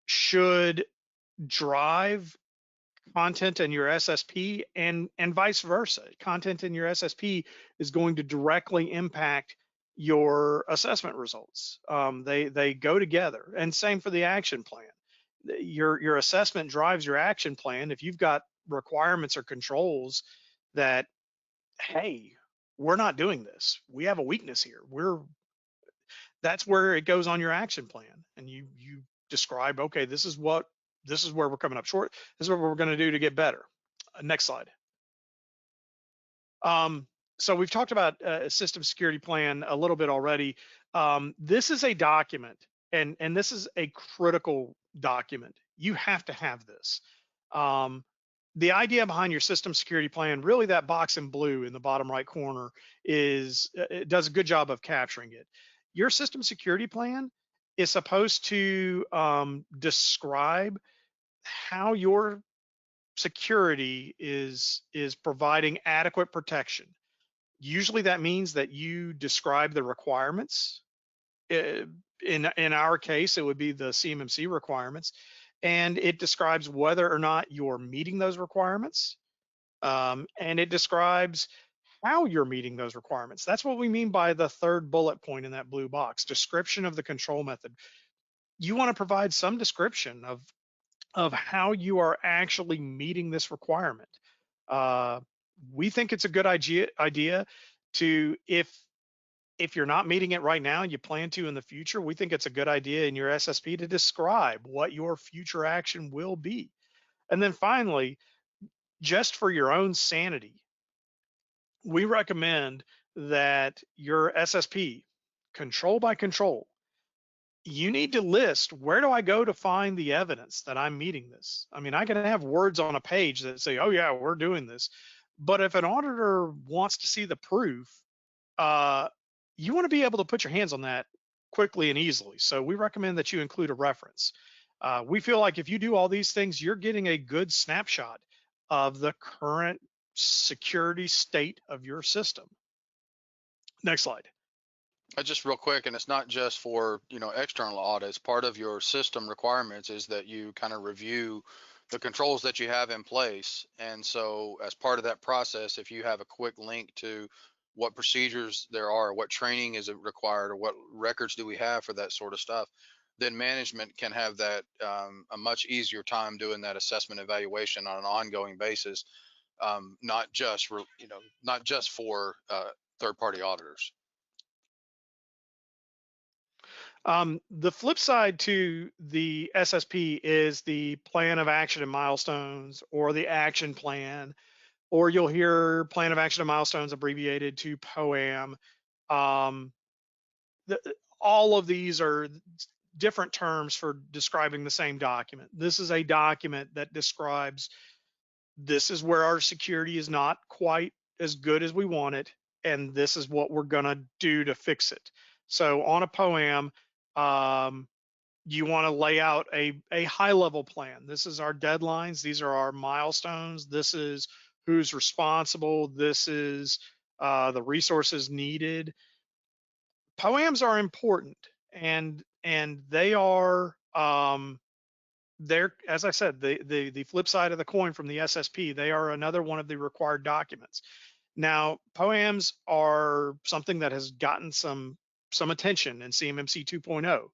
should drive content in your SSP and vice versa. Content in your SSP is going to directly impact your assessment results. They go together, and same for the action plan. Your assessment drives your action plan. If you've got requirements or controls that, hey, we're not doing this, we have a weakness here, that's where it goes on your action plan, and you describe, okay, this is where we're coming up short, this is what we're going to do to get better. Next slide. So we've talked about a system security plan a little bit already. This is a document, and this is a critical document. You have to have this. The idea behind your system security plan, really that box in blue in the bottom right corner, it does a good job of capturing it. Your system security plan is supposed to describe how your security is providing adequate protection. Usually that means that you describe the requirements. In our case, it would be the CMMC requirements, and it describes whether or not you're meeting those requirements, and it describes how you're meeting those requirements. That's what we mean by the third bullet point in that blue box, description of the control method. You want to provide some description of how you are actually meeting this requirement. We think it's a good idea to, if you're not meeting it right now and you plan to in the future, we think it's a good idea in your SSP to describe what your future action will be. And then finally, just for your own sanity, we recommend that your SSP, control by control, you need to list, where do I go to find the evidence that I'm meeting this? I mean, I can have words on a page that say, oh yeah, we're doing this. But if an auditor wants to see the proof, you want to be able to put your hands on that quickly and easily. So we recommend that you include a reference. We feel like if you do all these things, you're getting a good snapshot of the current security state of your system. Next slide. Just real quick, and it's not just for, external audits. Part of your system requirements is that you kind of review the controls that you have in place. And so as part of that process, if you have a quick link to what procedures there are, what training is required, or what records do we have for that sort of stuff, then management can have that a much easier time doing that assessment evaluation on an ongoing basis, not just for third-party auditors. The flip side to the SSP is the plan of action and milestones, or the action plan, or you'll hear plan of action and milestones abbreviated to POAM. All of these are different terms for describing the same document. This is a document that describes, this is where our security is not quite as good as we want it, and this is what we're gonna do to fix it. So on a POAM, you want to lay out a high level plan. This is our deadlines, these are our milestones, this is who's responsible, this is the resources needed. POAMs are important, and they are they're, as I said, the flip side of the coin from the SSP. They are another one of the required documents. Now, POAMs are something that has gotten some attention in CMMC 2.0.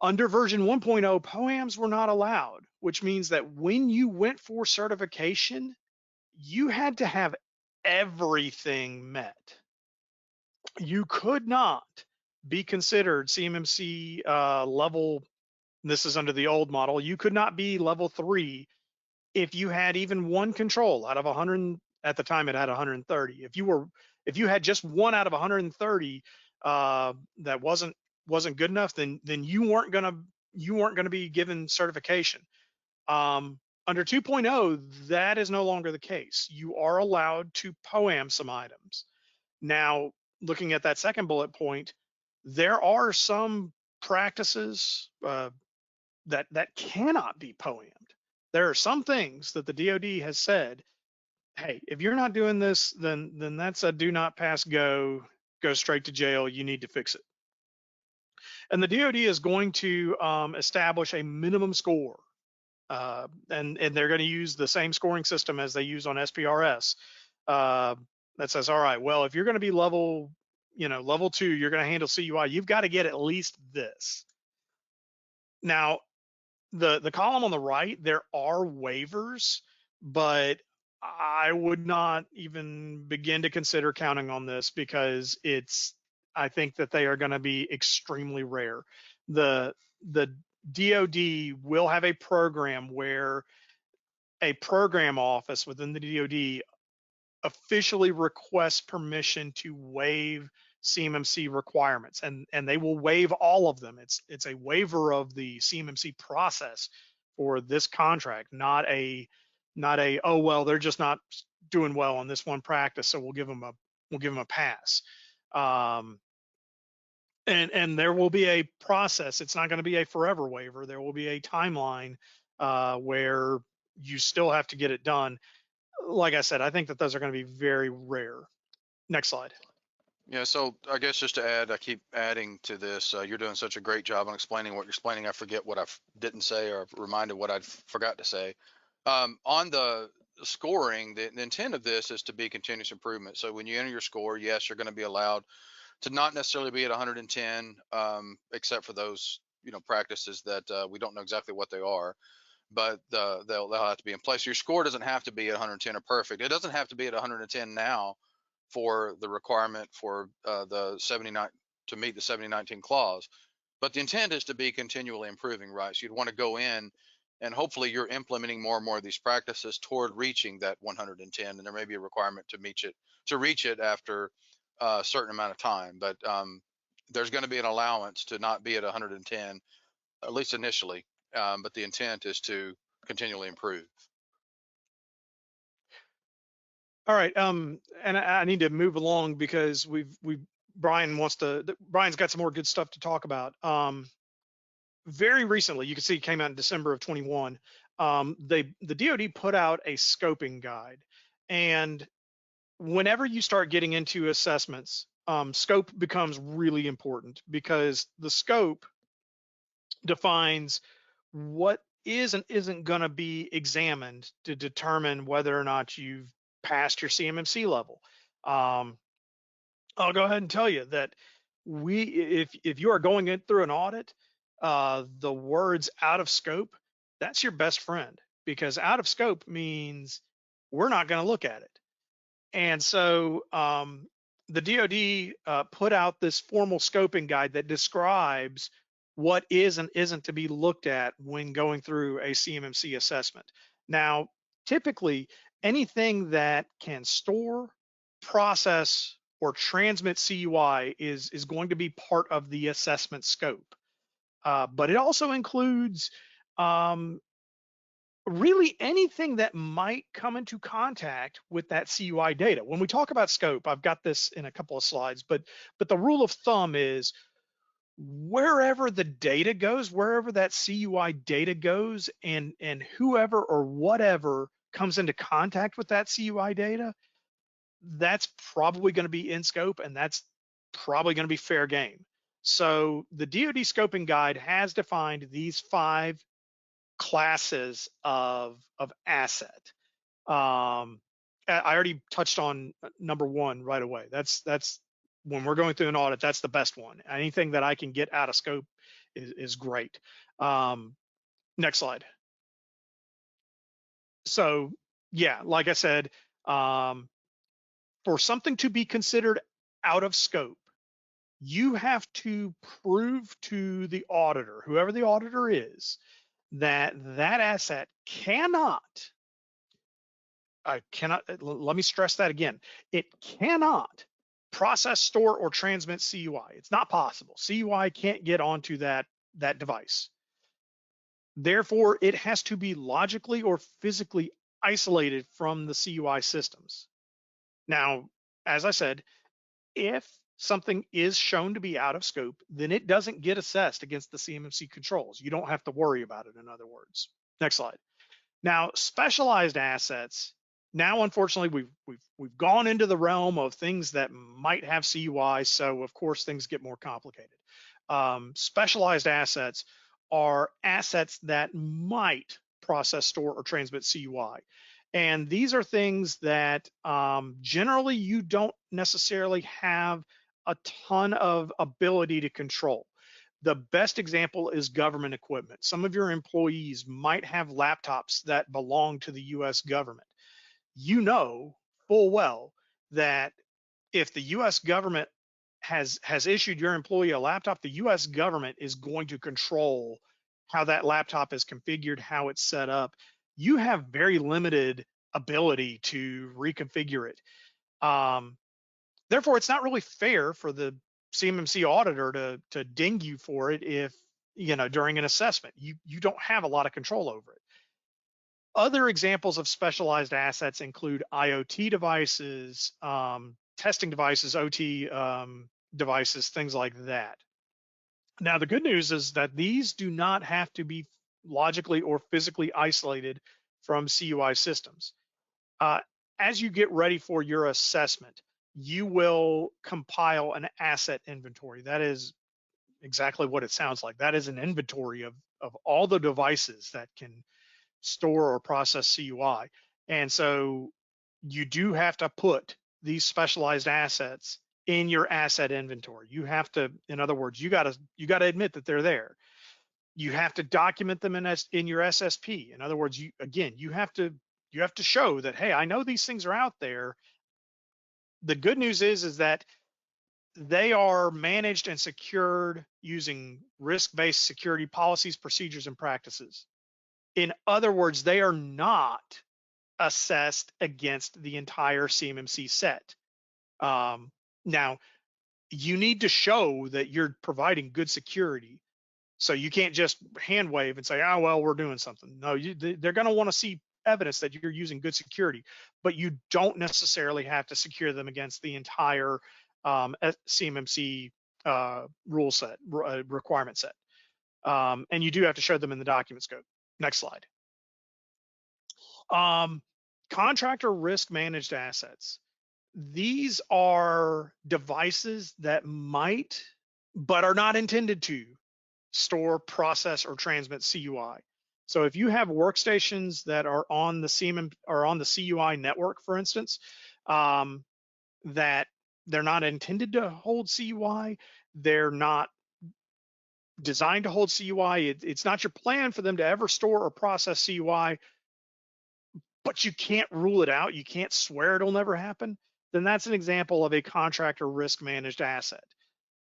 Under version 1.0, POAMs were not allowed, which means that when you went for certification, you had to have everything met. You could not be considered CMMC level, this is under the old model, you could not be level 3 if you had even one control out of at the time it had 130. If you had just one out of 130 that wasn't good enough, then you weren't gonna be given certification. Under 2.0, that is no longer the case. You are allowed to POAM some items. Now, looking at that second bullet point, there are some practices that cannot be POAM'd. There are some things that the DoD has said, hey, if you're not doing this, then that's a do not pass go straight to jail. You need to fix it. And the DoD is going to establish a minimum score. And they're going to use the same scoring system as they use on SPRS. That says, all right, well, if you're going to be level 2, you're going to handle CUI, you've got to get at least this. Now, the column on the right, there are waivers, but I would not even begin to consider counting on this because I think that they are going to be extremely rare. The DoD will have a program where a program office within the DoD officially requests permission to waive CMMC requirements, and they will waive all of them. It's a waiver of the CMMC process for this contract, not a oh well, they're just not doing well on this one practice, so we'll give them a pass. And there will be a process. It's not going to be a forever waiver. There will be a timeline where you still have to get it done. Like I said, I think that those are going to be very rare. Next slide. Yeah, so I guess just to add, I keep adding to this. You're doing such a great job on explaining what you're explaining. I forget what I didn't say, or reminded what I forgot to say. On the scoring, the intent of this is to be continuous improvement. So when you enter your score, yes, you're going to be allowed to not necessarily be at 110, except for those practices that we don't know exactly what they are, but they'll have to be in place. Your score doesn't have to be at 110 or perfect. It doesn't have to be at 110 now for the requirement for the 79 to meet the 7019 clause, but the intent is to be continually improving, right? So you'd want to go in and hopefully you're implementing more and more of these practices toward reaching that 110, and there may be a requirement to reach it after a certain amount of time, but there's going to be an allowance to not be at 110, at least initially, but the intent is to continually improve. All right, and I need to move along because Brian's got some more good stuff to talk about. Very recently, you can see it came out in December of 21. The DoD put out a scoping guide, and whenever you start getting into assessments, scope becomes really important because the scope defines what is and isn't going to be examined to determine whether or not you've passed your CMMC level. I'll go ahead and tell you that if you are going in through an audit, the words out of scope, that's your best friend, because out of scope means we're not going to look at it. And so the DoD put out this formal scoping guide that describes what is and isn't to be looked at when going through a CMMC assessment. Now, typically, anything that can store, process, or transmit CUI is going to be part of the assessment scope. But it also includes really anything that might come into contact with that CUI data. When we talk about scope, I've got this in a couple of slides, but the rule of thumb is wherever the data goes, wherever that CUI data goes, and whoever or whatever comes into contact with that CUI data, that's probably going to be in scope, and that's probably going to be fair game. So the DoD scoping guide has defined these 5 classes of asset. I already touched on number 1 right away. That's when we're going through an audit, that's the best one. Anything that I can get out of scope is great. Next slide. So yeah, like I said, for something to be considered out of scope, you have to prove to the auditor, whoever the auditor is, that that asset cannot I cannot, let me stress that again. It cannot process, store, or transmit CUI. It's not possible. CUI can't get onto that device. Therefore, it has to be logically or physically isolated from the CUI systems. Now, as I said, if something is shown to be out of scope, then it doesn't get assessed against the CMMC controls. You don't have to worry about it, in other words. Next slide. Now, specialized assets. Now, unfortunately, we've gone into the realm of things that might have CUI, so of course things get more complicated. Specialized assets are assets that might process, store, or transmit CUI. And these are things that generally you don't necessarily have a ton of ability to control. The best example is government equipment. Some of your employees might have laptops that belong to the US government. You know full well that if the US government has issued your employee a laptop, the US government is going to control how that laptop is configured, how it's set up. You have very limited ability to reconfigure it. Therefore, it's not really fair for the CMMC auditor to ding you for it if, during an assessment. You don't have a lot of control over it. Other examples of specialized assets include IoT devices, testing devices, OT devices, things like that. Now, the good news is that these do not have to be logically or physically isolated from CUI systems. As you get ready for your assessment, you will compile an asset inventory. That is exactly what it sounds like. That is an inventory of all the devices that can store or process CUI. And so you do have to put these specialized assets in your asset inventory. You have to, in other words, you got to admit that they're there. You have to document them in your SSP. In other words, you have to show that, hey, I know these things are out there. The good news is that they are managed and secured using risk-based security policies, procedures, and practices. In other words, they are not assessed against the entire CMMC set. Now, you need to show that you're providing good security. So you can't just hand wave and say, oh, well, we're doing something. No, they're going to want to see evidence that you're using good security, but you don't necessarily have to secure them against the entire CMMC rule set, requirement set. And you do have to show them in the document scope. Next slide. Contractor risk managed assets. These are devices that might, but are not intended to, store, process, or transmit CUI. So if you have workstations that are on the CUI network, for instance, that they're not intended to hold CUI, they're not designed to hold CUI, it's not your plan for them to ever store or process CUI, but you can't rule it out, you can't swear it'll never happen, then that's an example of a contractor risk managed asset.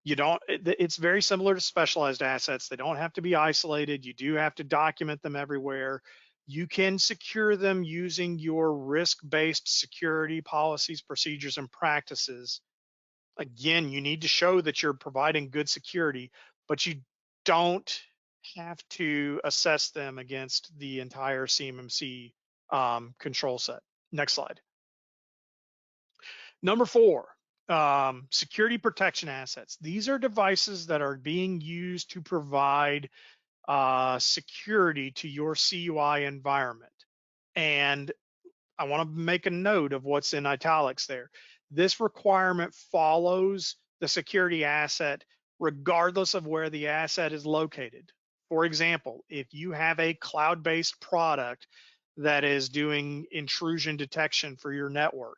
It's very similar to specialized assets. They don't have to be isolated. You do have to document them everywhere. You can secure them using your risk-based security policies, procedures, and practices. Again, you need to show that you're providing good security, but you don't have to assess them against the entire CMMC control set. Next slide. Number 4. Security protection assets. These are devices that are being used to provide security to your CUI environment. And I want to make a note of what's in italics there. This requirement follows the security asset regardless of where the asset is located. For example, if you have a cloud-based product that is doing intrusion detection for your network,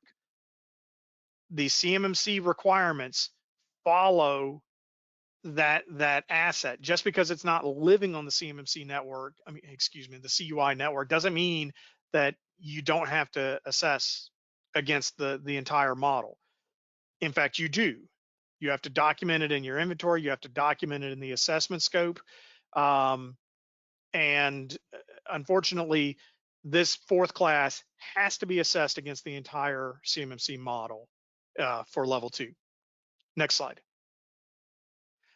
the CMMC requirements follow that asset. Just because it's not living on the CMMC network, the CUI network, doesn't mean that you don't have to assess against the entire model. In fact, you do. You have to document it in your inventory. You have to document it in the assessment scope. And unfortunately, this fourth class has to be assessed against the entire CMMC model for level 2. Next slide.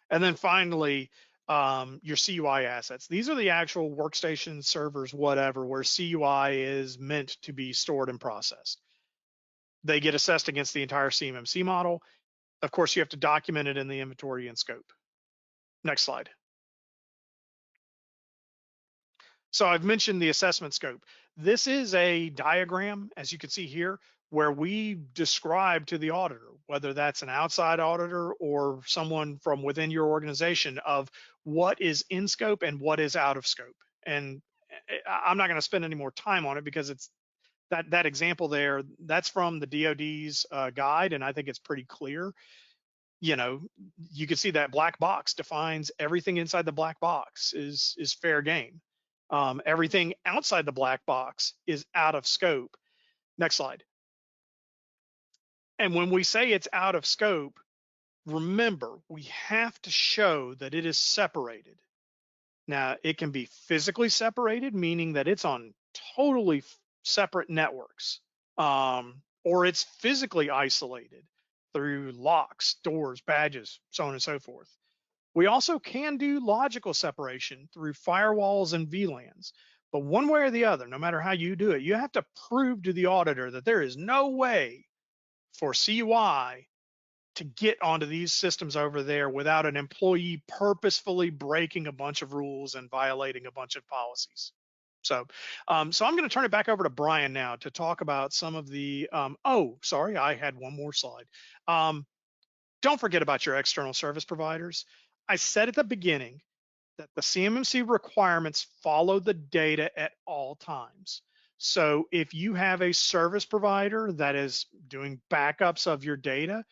And then finally, your CUI assets. These are the actual workstations, servers, whatever, where CUI is meant to be stored and processed. They get assessed against the entire CMMC model. Of course, you have to document it in the inventory and scope. Next slide. So I've mentioned the assessment scope. This is a diagram, as you can see here, where we describe to the auditor, whether that's an outside auditor or someone from within your organization, of what is in scope and what is out of scope. And I'm not going to spend any more time on it because it's that example there, that's from the DoD's guide, and I think it's pretty clear. You know, you can see that black box defines everything inside the black box is fair game. Everything outside the black box is out of scope. Next slide. And when we say it's out of scope, remember, we have to show that it is separated. Now, it can be physically separated, meaning that it's on totally separate networks, or it's physically isolated through locks, doors, badges, so on and so forth. We also can do logical separation through firewalls and VLANs. But one way or the other, no matter how you do it, you have to prove to the auditor that there is no way for CUI to get onto these systems over there without an employee purposefully breaking a bunch of rules and violating a bunch of policies. So I'm going to turn it back over to Brian now to talk about some of the, oh, sorry, I had one more slide. Don't forget about your external service providers. I said at the beginning that the CMMC requirements follow the data at all times. So if you have a service provider that is doing backups of your data,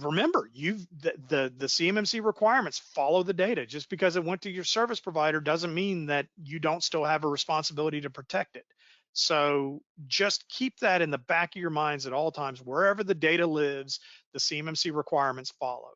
remember, the CMMC requirements follow the data. Just because it went to your service provider doesn't mean that you don't still have a responsibility to protect it. So just keep that in the back of your minds at all times. Wherever the data lives, the CMMC requirements follow.